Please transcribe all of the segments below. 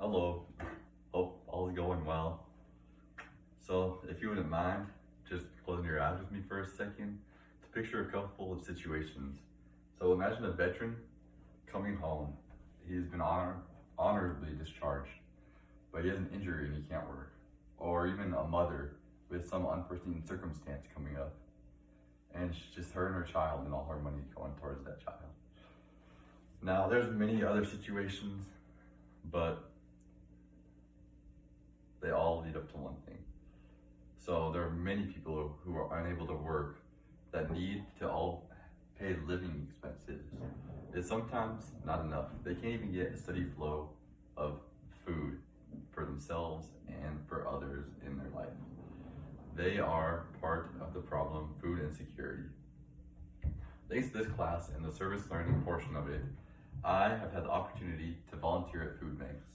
Hello, hope all is going well. So, if you wouldn't mind, just closing your eyes with me for a second to picture a couple of situations. So, imagine a veteran coming home. He's been honorably discharged, but he has an injury and he can't work. Or even a mother with some unforeseen circumstance coming up, and it's just her and her child and all her money going towards that child. Now, there's many other situations, but they all lead up to one thing. So there are many people who are unable to work that need to all pay living expenses. It's sometimes not enough. They can't even get a steady flow of food for themselves and for others in their life. They are part of the problem, food insecurity. Thanks to this class and the service learning portion of it, I have had the opportunity to volunteer at food banks.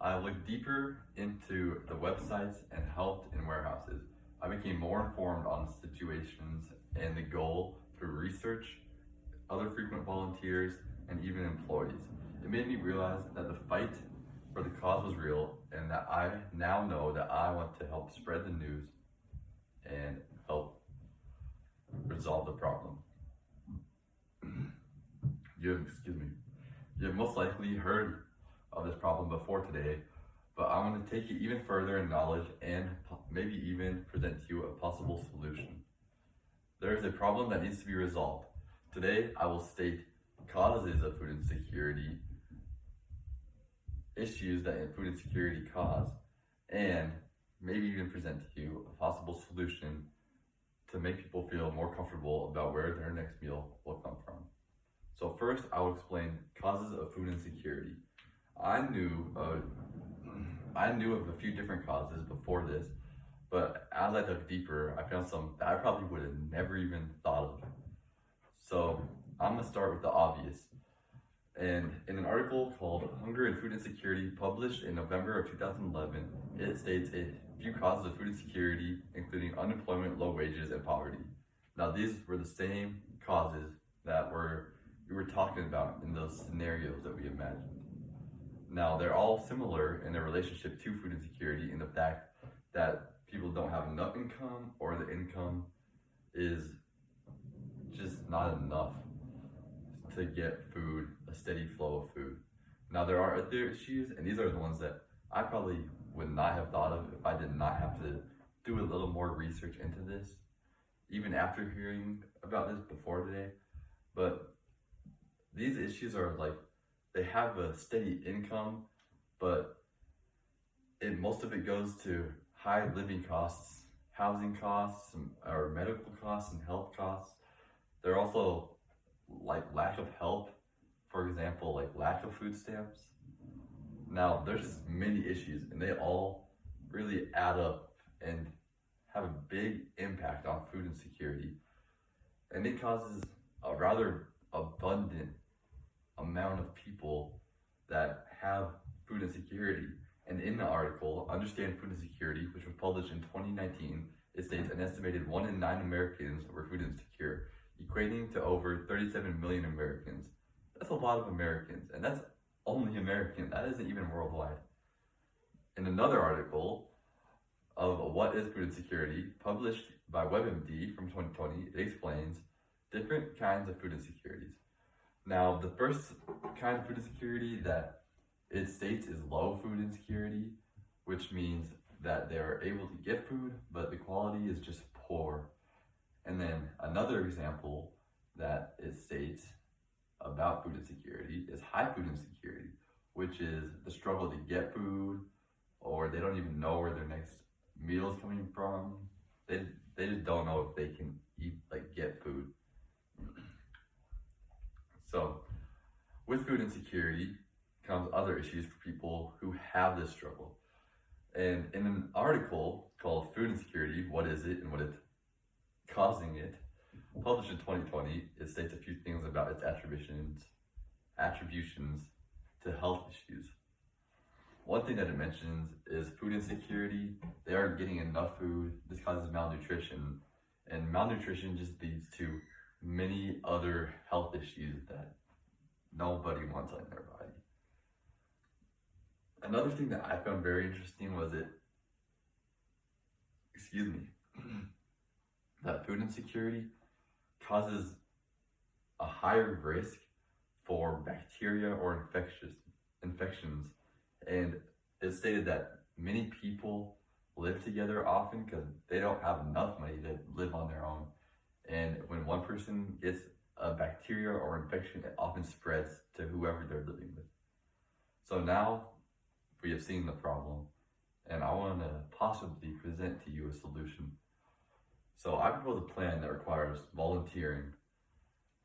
I looked deeper into the websites and helped in warehouses. I became more informed on situations and the goal through research, other frequent volunteers, and even employees. It made me realize that the fight for the cause was real, and that I now know that I want to help spread the news and help resolve the problem. You have most likely heard of this problem before today, but I want to take it even further in knowledge and maybe even present to you a possible solution. There is a problem that needs to be resolved. Today, I will state causes of food insecurity, issues that food insecurity cause, and maybe even present to you a possible solution to make people feel more comfortable about where their next meal will come from. So first, I will explain causes of food insecurity. I knew of a few different causes before this, but as I dug deeper, I found some that I probably would have never even thought of. So I'm gonna start with the obvious. And in an article called Hunger and Food Insecurity, published in November of 2011, it states a few causes of food insecurity, including unemployment, low wages, and poverty. Now, these were the same causes that we were talking about in those scenarios that we imagined. Now, they're all similar in their relationship to food insecurity in the fact that people don't have enough income, or the income is just not enough to get food, a steady flow of food. Now, there are other issues, and these are the ones that I probably would not have thought of if I did not have to do a little more research into this, even after hearing about this before today. But these issues are like, they have a steady income, but most of it goes to high living costs, housing costs, or medical costs and health costs. They're also like lack of help, for example, like lack of food stamps. Now, there's just many issues, and they all really add up and have a big impact on food insecurity. And it causes a rather abundant amount of people that have food insecurity. And in the article, Understand Food Insecurity, which was published in 2019, it states an estimated 1 in 9 Americans were food insecure, equating to over 37 million Americans. That's a lot of Americans, and that's only American. That isn't even worldwide. In another article of What is Food Insecurity, published by WebMD from 2020, it explains different kinds of food insecurities. Now, the first kind of food insecurity that it states is low food insecurity, which means that they're able to get food, but the quality is just poor. And then another example that it states about food insecurity is high food insecurity, which is the struggle to get food, or they don't even know where their next meal is coming from. They just don't know if they can get food. So, with food insecurity comes other issues for people who have this struggle. And in an article called Food Insecurity, What is it and what is causing it, published in 2020, it states a few things about its attributions to health issues. One thing that it mentions is food insecurity. They aren't getting enough food. This causes malnutrition, and malnutrition just leads to many other health issues that nobody wants in their Another thing that I found very interesting was excuse me, that food insecurity causes a higher risk for bacteria or infections. And it's stated that many people live together often because they don't have enough money to live on their own. And when one person gets a bacteria or infection, it often spreads to whoever they're living with. So now we have seen the problem, and I want to possibly present to you a solution. So I propose a plan that requires volunteering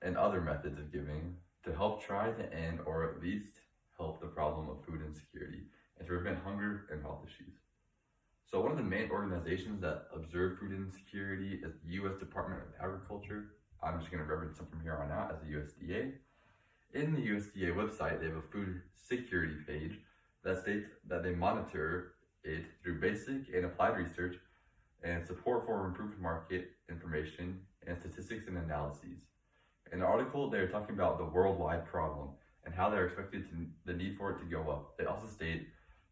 and other methods of giving to help try to end or at least help the problem of food insecurity and to prevent hunger and health issues. So one of the main organizations that observe food insecurity is the U.S. Department of Agriculture. I'm just going to reference them from here on out as the USDA. In the USDA website, they have a food security page that states that they monitor it through basic and applied research and support for improved market information and statistics and analyses. In the article, they're talking about the worldwide problem and how they're expected the need for it to go up. They also state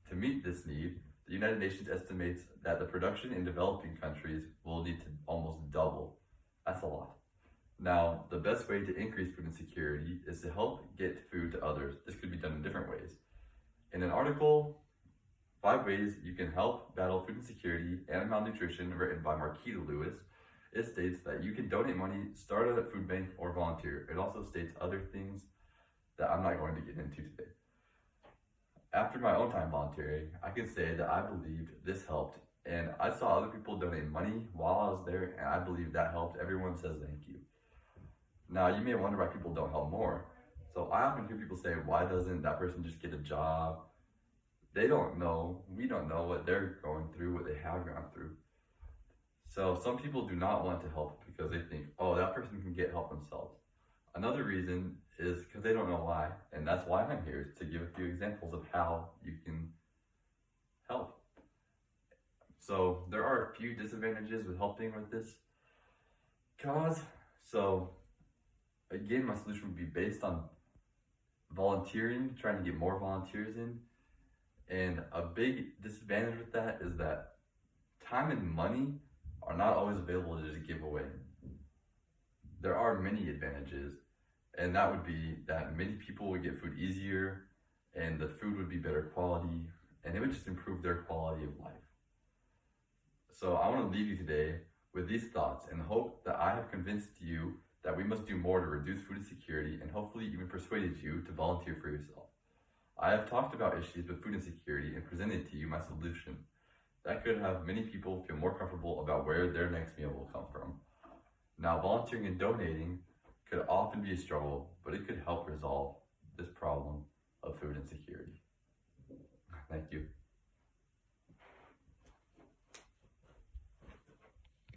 to meet this need, the United Nations estimates that the production in developing countries will need to almost double. That's a lot. Now, the best way to increase food insecurity is to help get food to others. This could be done in different ways. In an article, 5 ways you can help battle food insecurity and malnutrition, written by Marquita Lewis, it states that you can donate money, start at a food bank, or volunteer. It also states other things that I'm not going to get into today. After my own time volunteering, I can say that I believed this helped, and I saw other people donate money while I was there, and I believe that helped. Everyone says thank you. Now, you may wonder why people don't help more. So I often hear people say, why doesn't that person just get a job? They don't know. We don't know what they're going through, what they have gone through. So some people do not want to help because they think, oh, that person can get help themselves. Another reason is because they don't know why, and that's why I'm here, to give a few examples of how you can help. So there are a few disadvantages with helping with this cause. So again, my solution would be based on volunteering, trying to get more volunteers in. And a big disadvantage with that is that time and money are not always available to just give away. There are many advantages, and that would be that many people would get food easier, and the food would be better quality, and it would just improve their quality of life. So I want to leave you today with these thoughts and hope that I have convinced you that we must do more to reduce food insecurity and hopefully even persuaded you to volunteer for yourself. I have talked about issues with food insecurity and presented to you my solution. That could have many people feel more comfortable about where their next meal will come from. Now, volunteering and donating could often be a struggle, but it could help resolve this problem.